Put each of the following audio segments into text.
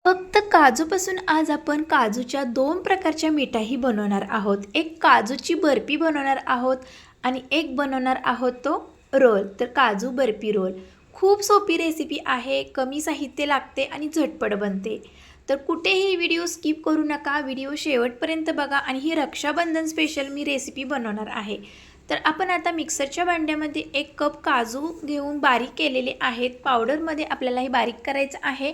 फक्त काजूपासून आज आपण काजूच्या दोन प्रकारच्या मिठाई बनवणार आहोत. एक काजूची बर्फी बनवणार आहोत आणि एक बनवणार आहोत तो रोल. तर काजू बर्फी रोल खूप सोपी रेसिपी आहे, कमी साहित्य लागते आणि झटपट बनते. तर कुठेही व्हिडिओ स्किप करू नका, व्हिडिओ शेवटपर्यंत बघा. आणि ही रक्षाबंधन स्पेशल मी रेसिपी बनवणार आहे. तर आपण आता मिक्सरच्या भांड्यामध्ये 1 कप काजू घेऊन बारीक केलेले आहेत. पावडरमध्ये आपल्याला हे बारीक करायचं आहे.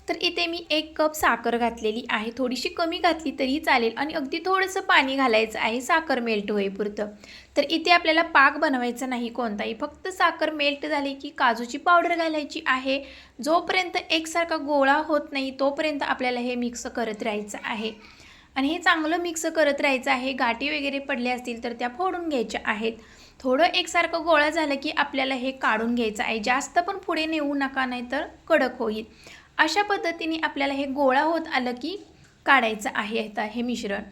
तर इथे मी 1 कप साखर घातलेली आहे. थोडीशी कमी घातली तरी चालेल आणि अगदी थोडंसं पाणी घालायचं आहे साखर मेल्ट होईपुरतं. तर इथे आपल्याला पाक बनवायचा नाही कोणताही, फक्त साखर मेल्ट झाली की काजूची पावडर घालायची आहे. जोपर्यंत एकसारखा गोळा होत नाही तोपर्यंत आपल्याला हे मिक्स करत राहायचं आहे. आणि हे चांगलं मिक्स करत राहायचं आहे. गाठी वगैरे पडल्या असतील तर त्या फोडून घ्यायच्या आहेत. थोडं एकसारखं गोळा झालं की आपल्याला हे काढून घ्यायचं आहे. जास्त पण पुढे नेऊ नका, नाहीतर कडक होईल. अशा पद्धतीने आपल्याला हे गोळा होत आलं की काढायचं आहे आता हे मिश्रण.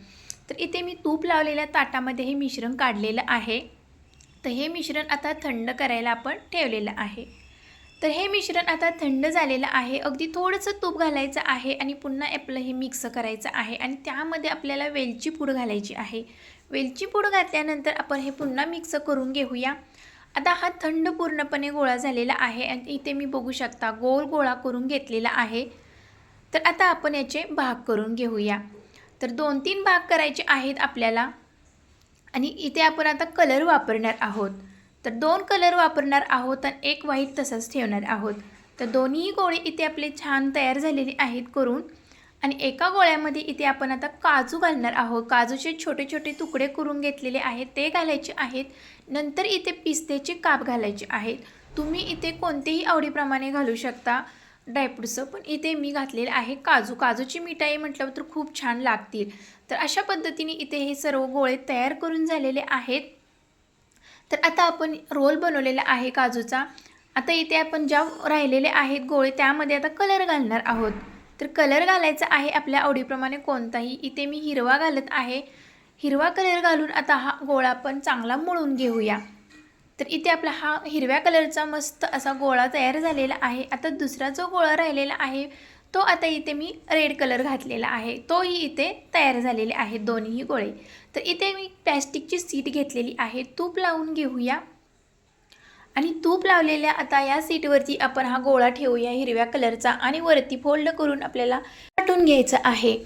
तर इथे मी तूप लावलेल्या ताटामध्ये हे मिश्रण काढलेलं आहे. तर हे मिश्रण आता थंड करायला आपण ठेवलेलं आहे. तर हे मिश्रण आता थंड झालेलं आहे. अगदी थोडंसं तूप घालायचं आहे आणि पुन्हा आपलं हे मिक्स करायचं आहे. आणि त्यामध्ये आपल्याला वेलची पूड घालायची आहे. वेलची पूड घातल्यानंतर आपण हे पुन्हा मिक्स करून घेऊया. आता हा थंड पूर्णपणे गोळा झालेला आहे आणि इथे मी बघू शकता गोल गोळा करून घेतलेला आहे. तर आता आपण याचे भाग करून घेऊया. तर 2-3 भाग करायचे आहेत आपल्याला. आणि इथे आपण आता कलर वापरणार आहोत. तर 2 कलर वापरणार आहोत आणि 1 व्हाईट तसंच ठेवणार आहोत. तर दोन्ही गोळे इथे आपले छान तयार झालेले आहेत करून. आणि एका गोळ्यामध्ये इथे आपण आता काजू घालणार आहोत. काजूचे छोटे छोटे तुकडे करून घेतलेले आहेत ते घालायचे आहेत. नंतर इथे पिस्त्याचे काप घालायचे आहेत. तुम्ही इथे कोणतेही आवडीप्रमाणे घालू शकता ड्रायफ्रूट्स, पण इथे मी घातलेले आहे काजू. काजूची मिठाई म्हटलं तर खूप छान लागतील. तर अशा पद्धतीने इथे हे सर्व गोळे तयार करून झालेले आहेत. तर आता आपण रोल बनवलेला आहे काजूचा. आता इथे आपण ज्या राहिलेले आहेत गोळे त्यामध्ये आता कलर घालणार आहोत. तर कलर घालायचा आहे आपल्या आवडीप्रमाणे कोणताही. इथे मी हिरवा घालत आहे. हिरवा कलर घालून आता हा गोळा आपण चांगला मळून घेऊया. तर इथे आपला हा हिरव्या कलरचा मस्त असा गोळा तयार झालेला आहे. आता दुसरा जो गोळा राहिलेला आहे तो आता इथे मी रेड कलर घातलेला आहे. तोही इथे तयार झालेले आहेत दोन्हीही गोळे. तर इथे मी प्लॅस्टिकची सीट घेतलेली आहे. तूप लावून घेऊया. आणि तूप लावलेल्या आता या सीटवरती आपण हा गोळा ठेवूया हिरव्या कलरचा आणि वरती फोल्ड करून आपल्याला लाटून घ्यायचं आहे.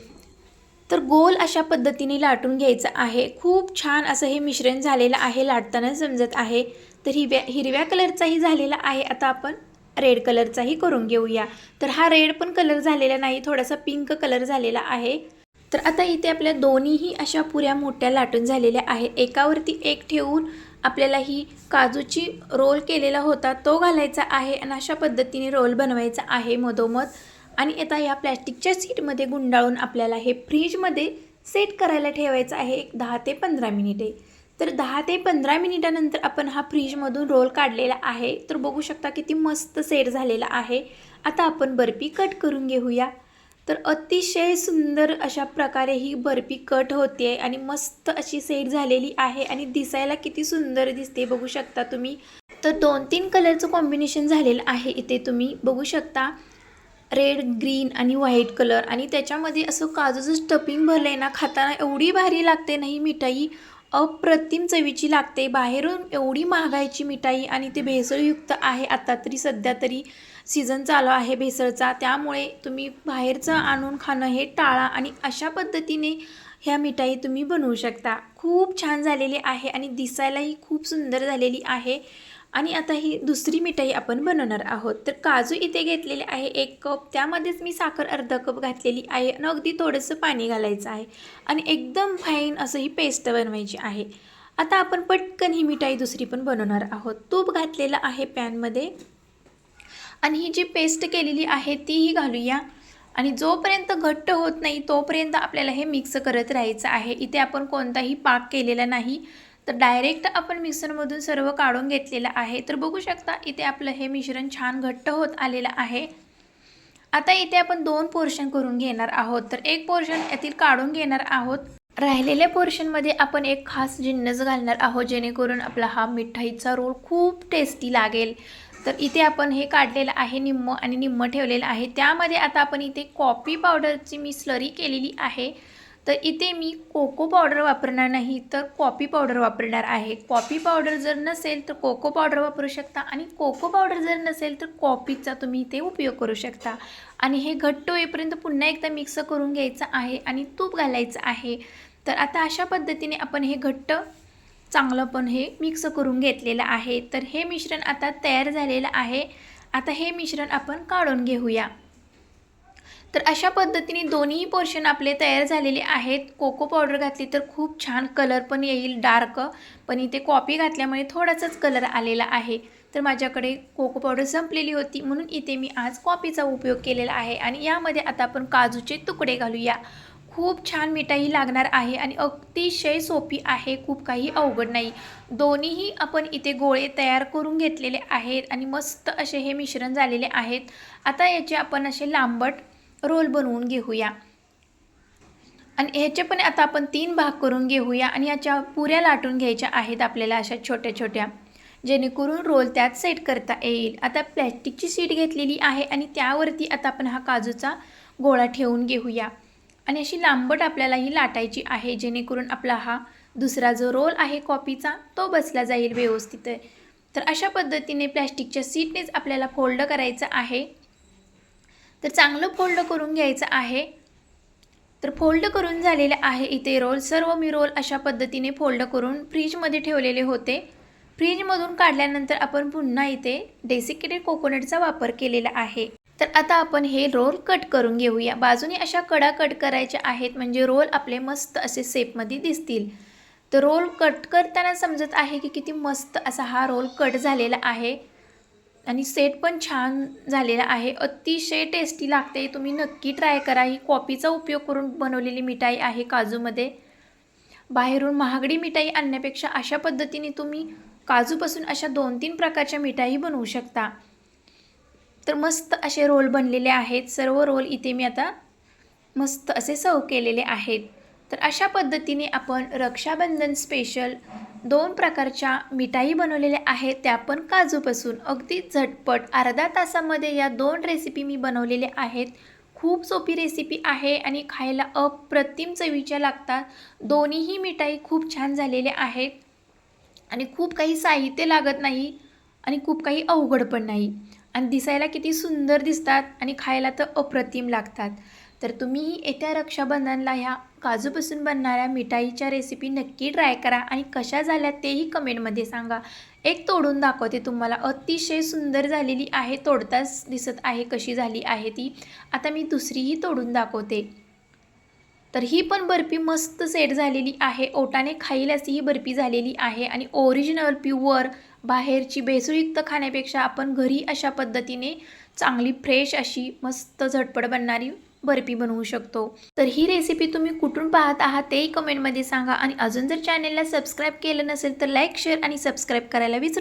तर गोल अशा पद्धतीने लाटून घ्यायचं आहे. खूप छान असं हे मिश्रण झालेलं आहे, लाटताना समजत आहे. तर हिरव्या कलरचाही झालेला आहे. आता आपण रेड कलरचाही करून घेऊया. तर हा रेड पण कलर झालेला नाही, थोडासा पिंक कलर झालेला आहे. तर आता इथे आपल्या दोन्हीही अशा पुऱ्या मोठ्या लाटून झालेल्या आहेत. एकावरती एक ठेवून आपल्याला ही काजूची रोल केलेला होता तो घालायचा आहे आणि अशा पद्धतीने रोल बनवायचा आहे मधोमध. आणि आता या प्लॅस्टिकच्या सीटमध्ये गुंडाळून आपल्याला हे फ्रीजमध्ये सेट करायला ठेवायचं आहे एक 10 ते 15 मिनिटे. तर 10 ते 15 मिनिटानंतर आपण हा फ्रीजमधून रोल काढलेला आहे. तर बघू शकता किती मस्त सेट झालेला आहे. आता आपण बर्फी कट करून घेऊया. तर अतिशय सुंदर अशा प्रकारे ही बर्फी कट होते आणि मस्त अशी सेट झालेली आहे आणि दिसायला किती सुंदर दिसते बघू शकता तुम्ही. तर 2-3 कलरचं कॉम्बिनेशन झालेलं आहे. इथे तुम्ही बघू शकता रेड, ग्रीन आणि व्हाईट कलर. आणि त्याच्यामध्ये असं काजूचं स्टफिंग भरलं आहे ना, खाताना एवढी भारी लागते ना ही मिठाई. अप्रतिम चवीची लागते. बाहेरून एवढी महागाईची मिठाई आणि ते भेसळयुक्त आहे. आता तरी सध्या तरी सीझन चालू आहे भेसळचा, त्यामुळे तुम्ही बाहेरचं आणून खाणं हे टाळा आणि अशा पद्धतीने ह्या मिठाई तुम्ही बनवू शकता. खूप छान झालेली आहे आणि दिसायलाही खूप सुंदर झालेली आहे. आणि आता ही दुसरी मिठाई आपण बनवणार आहोत. तर काजू इथे घेतलेले आहे 1 कप, त्यामध्येच मी साखर अर्धा कप घातलेली आहे आणि अगदी थोडंसं पाणी घालायचं आहे आणि एकदम फाईन असं ही पेस्ट बनवायची आहे. आता आपण पटकन ही मिठाई दुसरी पण बनवणार आहोत. तूप घातलेलं आहे पॅनमध्ये आणि ही जी पेस्ट केलेली आहे तीही घालूया. आणि जोपर्यंत घट्ट होत नाही तोपर्यंत आपल्याला हे मिक्स करत राहायचं आहे. इथे आपण कोणताही पाक केलेला नाही, तर डायरेक्ट आपण मिक्सरमधून सर्व काढून घेतलेलं आहे. तर बघू शकता इथे आपलं हे मिश्रण छान घट्ट होत आलेलं आहे. आता इथे आपण 2 पोर्शन करून घेणार आहोत. तर एक पोर्शन यातील काढून घेणार आहोत. राहिलेल्या पोर्शनमध्ये आपण एक खास जिन्नस घालणार आहोत जेणेकरून आपला हा मिठाईचा रोल खूप टेस्टी लागेल. तर इथे आपण हे काढलेलं आहे निम्म आणि निम्म ठेवलेलं आहे. त्यामध्ये आता आपण इथे कॉफी पावडरची मी स्लरी केलेली आहे. तर इथे मी कोको पावडर वापरणार नाही तर कॉफी पावडर वापरणार आहे. कॉफी पावडर जर नसेल तर कोको पावडर वापरू शकता आणि कोको पावडर जर नसेल तर कॉफीचा तुम्ही इथे उपयोग करू शकता. आणि हे घट्ट होईपर्यंत पुन्हा एकदा मिक्स करून घ्यायचं आहे आणि तूप घालायचं आहे. तर आता अशा पद्धतीने आपण हे घट्ट चांगलं पण हे मिक्स करून घेतलेलं आहे. तर हे मिश्रण आता तयार झालेलं आहे. आता हे मिश्रण आपण काढून घेऊया. तर अशा पद्धतीने दोन्ही पोर्शन आपले तयार झालेले आहेत. कोको पावडर घातली तर खूप छान कलर पण येईल डार्क, पण इथे कॉफी घातल्यामुळे थोडासाच कलर आलेला आहे. तर माझ्याकडे कोको पावडर संपलेली होती म्हणून इथे मी आज कॉफीचा उपयोग केलेला आहे. आणि यामध्ये आता आपण काजूचे तुकडे घालूया. खूप छान मिठाई लागणार आहे आणि अतिशय सोपी आहे, खूप काही अवघड नाही. दोन्हीही आपण इथे गोळे तयार करून घेतलेले आहेत आणि मस्त असे हे मिश्रण झालेले आहेत. आता याचे आपण असे लांबट रोल बनवून घेऊया आणि ह्याचे पण आता आपण 3 भाग करून घेऊया आणि याच्या पुऱ्या लाटून घ्यायच्या आहेत आपल्याला अशा छोट्या छोट्या, जेणेकरून रोल त्यात सेट करता येईल. आता प्लॅस्टिकची शीट घेतलेली आहे आणि त्यावरती आता आपण हा काजूचा गोळा ठेवून घेऊया आणि अशी लांबट आपल्याला ही लाटायची आहे, जेणेकरून आपला हा दुसरा जो रोल आहे कॉफीचा तो बसला जाईल व्यवस्थित. तर अशा पद्धतीने प्लॅस्टिकच्या शीटनेच आपल्याला फोल्ड करायचं आहे. तर चांगलं फोल्ड करून घ्यायचं आहे. तर फोल्ड करून झालेले आहे इथे रोल. सर्व मी रोल अशा पद्धतीने फोल्ड करून फ्रीजमध्ये ठेवलेले होते. फ्रीजमधून काढल्यानंतर आपण पुन्हा इथे डेसिकेटेड कोकोनटचा वापर केलेला आहे. तर आता आपण हे रोल कट करून घेऊया. बाजूने अशा कडा कट करायच्या आहेत म्हणजे रोल आपले मस्त असे शेपमध्ये दिसतील. तर रोल कट करताना समजत आहे की किती मस्त असा हा रोल कट झालेला आहे आणि सेट पण छान झालेला आहे. अतिशय टेस्टी लागते. तुम्ही नक्की ट्राय करा. ही कॉफीचा उपयोग करून बनवलेली मिठाई आहे काजूमध्ये. बाहेरून महागडी मिठाई आणण्यापेक्षा अशा पद्धतीने तुम्ही काजूपासून अशा 2-3 प्रकारच्या मिठाई बनवू शकता. तर मस्त असे रोल बनलेले आहेत. सर्व रोल इथे मी आता मस्त असे सर्व केलेले आहेत. तर अशा पद्धतीने आपण रक्षाबंधन स्पेशल 2 प्रकारच्या मिठाई बनवलेल्या आहेत, त्या पण काजूपासून. अगदी झटपट अर्ध्या तासामध्ये या 2 रेसिपी मी बनवलेल्या आहेत. खूप सोपी रेसिपी आहे आणि खायला अप्रतिम चवीच्या लागतात. दोन्हीही मिठाई खूप छान झालेल्या आहेत आणि खूप काही साहित्य लागत नाही आणि खूप काही अवघड पण नाही आणि दिसायला किती सुंदर दिसतात आणि खायला तर अप्रतिम लागतात. तर तुम्हीही येत्या रक्षाबंधनला ह्या काजूपासून बनणाऱ्या मिठाईच्या रेसिपी नक्की ट्राय करा आणि कशा झाल्या तेही कमेंटमध्ये सांगा. एक तोडून दाखवते तुम्हाला. अतिशय सुंदर झालेली आहे. तोडताच दिसत आहे कशी झाली आहे ती. आता मी दुसरीही तोडून दाखवते. तर ही पण बर्फी मस्त सेट झालेली आहे. ओठाने खाईल अशी ही बर्फी झालेली आहे आणि ओरिजिनल प्युअर बाहेरची भेसळयुक्त खाण्यापेक्षा आपण घरी अशा पद्धतीने चांगली फ्रेश अशी मस्त झटपट बनणारी बर्फी बनवू शकतो. तर ही रेसिपी तुम्ही कुठून पाहत आहात तेही कमेंटमध्ये सांगा आणि अजून जर चॅनलला सबस्क्राईब केलं नसेल तर लाईक, शेअर आणि सबस्क्राईब करायला विसरू